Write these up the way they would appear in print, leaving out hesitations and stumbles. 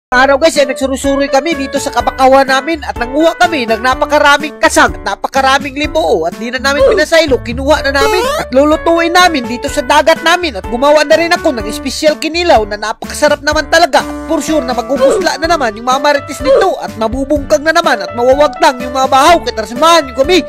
Araw guys, nagsurusuroy kami dito sa kabakawan namin at nanguha kami ng napakaraming kasag at napakaraming libo at di na namin pinasaylo, kinuha na namin at lulutuin namin dito sa dagat namin at gumawa na rin ako ng espesyal kinilaw na napakasarap naman talaga at for sure na magugusla na naman yung mga marites nito at mabubungkag na naman at mawawagtang yung mga bahaw kaya samahan nyo kami.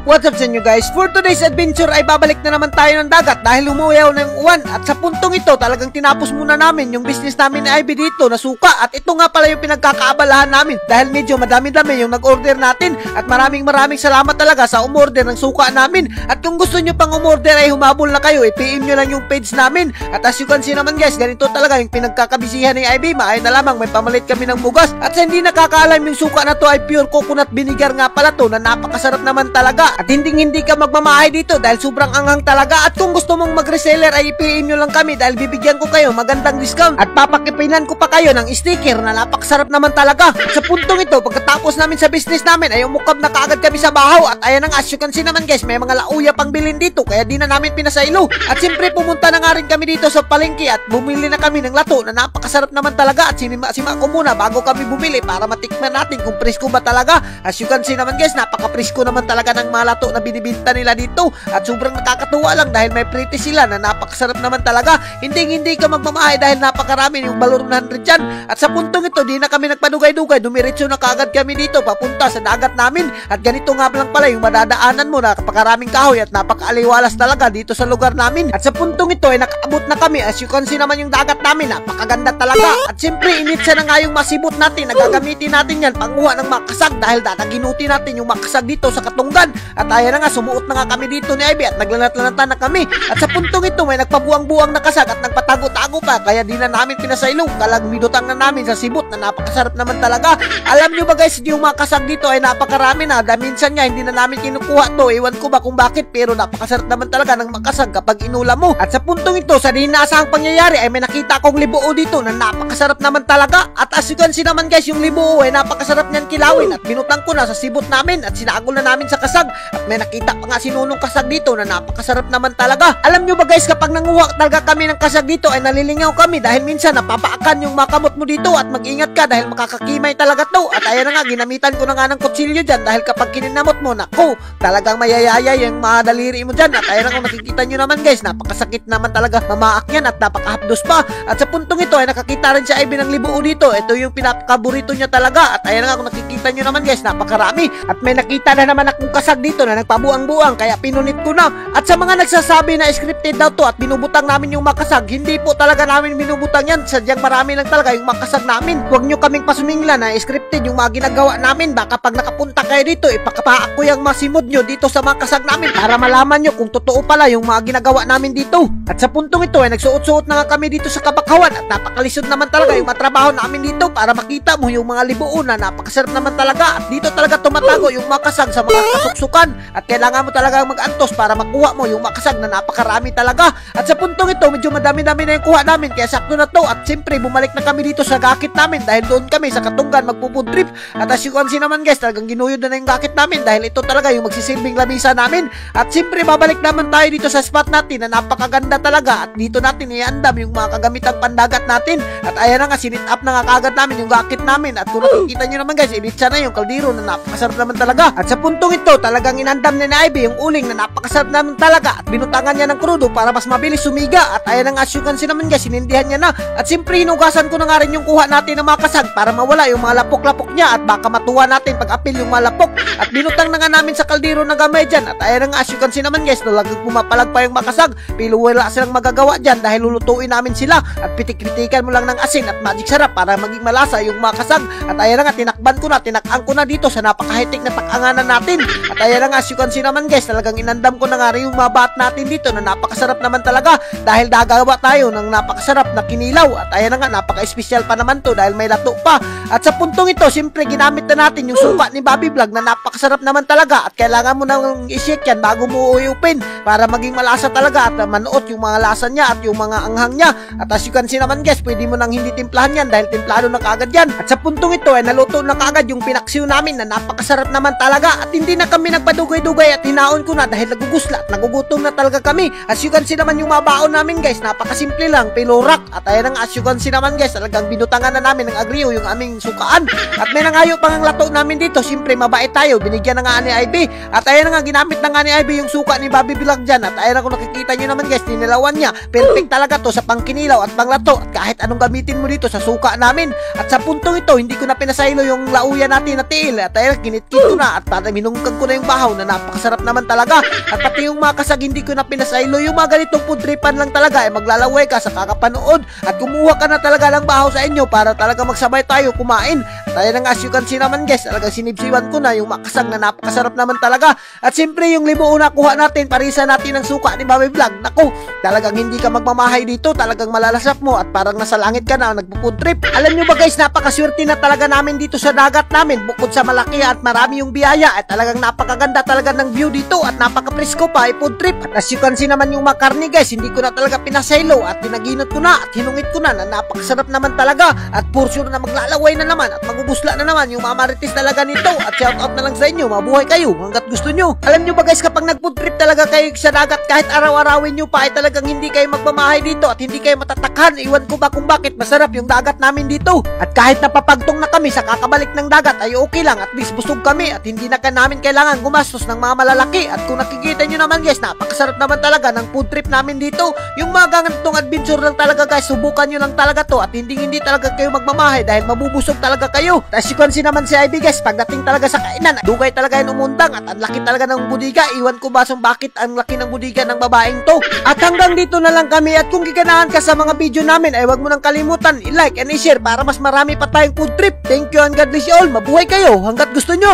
What's up sa inyo guys? For today's adventure ay babalik na naman tayo ng dagat dahil umuyaw na yung uwan at sa puntong ito talagang tinapos muna namin yung business namin ni Ivy dito na suka at ito nga pala yung pinagkakaabalahan namin dahil medyo madami-dami yung nag-order natin at maraming salamat talaga sa umorder ng suka namin at kung gusto nyo pang umorder ay humabol na kayo, i-PM nyo lang yung page namin at as you can see naman guys, ganito talaga yung pinagkakabisihan ni Ivy. Maayon na lamang may pamalit kami ng bugas at sa hindi nakakaalam yung suka na to ay pure coconut vinegar nga pala to na napakasarap naman talaga. At hindi ka magmamahay dito dahil sobrang anghang talaga at kung gusto mong mag-reseller ay i-PM nyo lang kami dahil bibigyan ko kayo magandang discount at papakipinan ko pa kayo ng sticker na napakasarap naman talaga. Sa puntong ito, pagkatapos namin sa business namin ay umukab na kaagad kami sa bahaw at ayan na nga, as you can see naman guys, may mga lauya pang bilhin dito kaya di na namin pinasaylo at siyempre pumunta na nga rin kami dito sa palengke at bumili na kami ng lato na napakasarap naman talaga at sinima ko muna bago kami bumili para matikman natin kung presko ba talaga. As you can see naman guys, napaka-presko naman talaga ng mga lato na binibinta nila dito at sobrang nakakatuwa lang dahil may pretty sila na napakasarap naman talaga. Hindi ka magmamahay dahil napakarami yung balor 100 dyan at sa puntong ito di na kami nagpadugay-dugay, dumiretso na kaagad kami dito papunta sa dagat namin at ganito nga lang pala yung madadaanan mo, napakaraming kahoy at napakaaliwalas talaga dito sa lugar namin at sa puntong ito ay nakaabot na kami. As you can see naman yung dagat namin, napakaganda talaga at siyempre initsa na nga yung masibot natin, nagagamitin natin yan panguha ng makasag dahil dadaginuti natin yung makasag dito sa Katunggan at ayan na nga, sumuot na nga kami dito ni Ivy at naglanat-lanatan na kami at sa puntong ito may nagpabuang-buang na kasag at nagpatago-tago pa kaya di na namin pinasaylo, kalagmidutang na namin sa sibot na napakasarap naman talaga. Alam nyo ba guys, yung mga kasag dito ay napakarami na, minsan nga hindi na namin kinukuha to, ewan ko ba kung bakit pero napakasarap naman talaga ng makasag kapag inula mo. At sa puntong ito, sa di inaasahang pangyayari ay may nakita akong libuo dito na napakasarap naman talaga at as you can see naman guys, yung libuo ay napakasarap niyan kilawin at binutang ko na sa sibot namin at sinagol na namin sa kasag at may nakita pa nga sinunong kasag dito na napakasarap naman talaga. Alam nyo ba guys, kapag nanguha talaga kami ng kasag dito ay nalilingaw kami dahil minsan napapaakan yung makamot mo dito at mag-ingat ka dahil makakakimay talaga to at ayan na nga, ginamitan ko na nga ng kutsilyo dyan dahil kapag kininamot mo, naku, talagang mayayaya yung mga daliri mo dyan at ayan na nga, makikita nyo naman guys, napakasakit naman talaga mamaak yan at napakahapdos pa at sa puntong ito ay nakakita rin si Ivy ng libuo dito. Ito yung pinakaburito niya talaga at ayan na nga, kung nakikita nyo naman guys, napakarami at may nakita na naman akong kasag dito na nagpabuang-buang kaya pinunit ko na. At sa mga nagsasabi na scripted daw to at binubutang namin yung makasag, hindi po talaga namin binubutang yan, sadyang marami lang talaga yung makasag namin. Huwag nyo kaming pasumingla na scripted yung mga ginagawa namin, baka pag nakapunta kayo dito ipakapaak ko yung masimod nyo dito sa makasag namin para malaman nyo kung totoo pala yung mga ginagawa namin dito. At sa puntong ito ay nagsuot-suot na nga kami dito sa kabakawan at napakalisod naman talaga yung matrabaho namin dito para makita mo yung mga libuon na napakasarap naman talaga at dito talaga tumatago yung makasag sa mga kasuksukan at kailangan mo talaga mag-antos para makuha mo yung makasag na napakarami talaga. At sa puntong ito medyo madami-dami na yung kuha namin kaya sakto na to at siyempre bumalik na kami dito sa gakit namin dahil doon kami sa Katunggan magpo-food trip at as you can see naman guys, talagang ginuyod na yung gakit namin dahil ito talaga yung magsisilbing lamisa namin at siyempre babalik naman tayo dito sa spot natin na napakaganda talaga at dito natin iandam yung mga kagamitang pandagat natin at ayan na nga, sinit up na nga kagad namin yung gakit namin at kung nakikita nyo naman guys, initsa na yung kaldero na napakasarap naman talaga. At sa puntong ito talagang inandam ni Ivy yung uling na napakasarap naman talaga at binutangan niya ng krudo para mas mabilis sumiga at ayan na nga, as you can see naman guys, sinindihan niya na at siyempre hinugasan ko na nga rin yung kuha natin ng mga kasag para mawala yung mga lapok-lapok niya at baka matuwa natin pag apil yung mga lapok at binutang na nga namin sa kaldero na gamay dyan at ayan na nga, as you can see naman guys, talagang pumapalag pa yung makasag pero wala silang magagawa dyan dahil lulutuin namin sila at pitik-pitikan mo lang ng asin at magic sarap para maging malasa yung makasag at ayan na nga, tinakban ko na, tinakang ko na dito sa napakahitik na takanganan natin at ayan na nga, as you can see naman guys, talagang inandam ko na nga rin yung mga bat natin dito na napakasarap naman talaga dahil gagawa tayo ng napakasarap na kinilaw at ayan na nga, napaka-espesyal pa naman to dahil may lato pa. At sa puntong ito, siyempre ginamit na natin yung suka ni Bobby Vlog na napakasarap naman talaga at kailangan mo nang i-shake yan bago mo uyupin para maging malasa talaga at manuot yung mga lasa niya at yung mga anghang niya. At as you can see naman guys, pwede mo nang hindi timplahan yan dahil timplado na kaagad yan. At sa puntong ito ay naluto na kaagad yung pinaksiw namin na napakasarap naman talaga at hindi na kami nagpadugay-dugay at hinaon ko na dahil nagugusla at nagugutom na talaga kami. As you can see naman yung mga baon namin guys, napakasimple lang, pinurak. At ayan nga, as you can see naman guys, talagang binutangan na namin ng agrio yung aming sukaan. At may nangayo pang ang lato namin dito, siyempre mabait tayo, binigyan na nga ni Ivy. At ayan nga, ginamit na nga ni Ivy yung suka ni Bobby Vlog dyan. At ayan nga, kung nakikita nyo naman guys, ninilawan niya. Perfect talaga to sa pangkinilaw at panglato. At kahit anong gamitin mo dito sa suka namin. At sa puntong ito, hindi ko na pinasaylo yung lauya natin na tiil. At ayan, kinitkit ko na at para minungkag ko na yung bahaw na napakasarap naman talaga. At pati yung mga kasag, hindi ko na pinasaylo. Yung mga ganitong food tripan lang talaga, ay maglalaway ka sa kakapanood at kumuha ka na talaga ng bahaw sa inyo para talaga magsabay tayo kumain. At ayan nga, as you can see naman guys, talagang sinibsiwan ko na yung makasag na napakasarap naman talaga. At siyempre yung libo na kuha natin, parisa natin ng suka ni Bobby Vlog. Naku, talagang hindi ka magmamahay dito, talagang malalasap mo at parang nasa langit ka na nagpo-food trip. Alam nyo ba guys, napakaswerte na talaga namin dito sa dagat namin. Bukod sa malaki at marami yung biyaya at talagang napakaganda talaga ng view dito at napaka-presko pa ay food trip. At as you can see naman yung makarni guys, hindi ko na talaga pinasaylo at pinaginot ko na at hinungit ko na napakasarap naman talaga. At for sure na maglalaway na naman at magugusla na naman yung mga marites talaga nito. At shout out na lang sa inyo, mabuhay kayo hanggat gusto nyo. Alam nyo ba guys, kapag nag-food trip talaga kayo sa dagat, kahit araw-arawin nyo pa ay talagang hindi kayo magmamahay dito at hindi kayo matatakhan. Iwan ko ba kung bakit masarap yung dagat namin dito. At kahit napapagtong na kami sa kakabalik ng dagat ay okay lang, at least busog kami at hindi na namin kailangan gumastos ng mga malalaki. At kung nakikita nyo naman guys, napakasarap naman talaga ng food trip namin dito. Yung mga ganitong adventure lang talaga guys, subukan nyo lang talaga to at hindi talaga kayo magmamahay dahil mabubusog talaga kayo. As you can see naman si Ivy guys, pagdating talaga sa kainan, dugay talaga yung umundang at ang laki talaga ng budiga. Iwan ko ba bakit ang laki ng budiga ng babaeng to. At hanggang dito na lang kami, at kung giganahan ka sa mga video namin ay wag mo nang kalimutan i-like and i-share para mas marami pa tayong food trip. Thank you and God bless you all. Mabuhay kayo hanggat gusto nyo.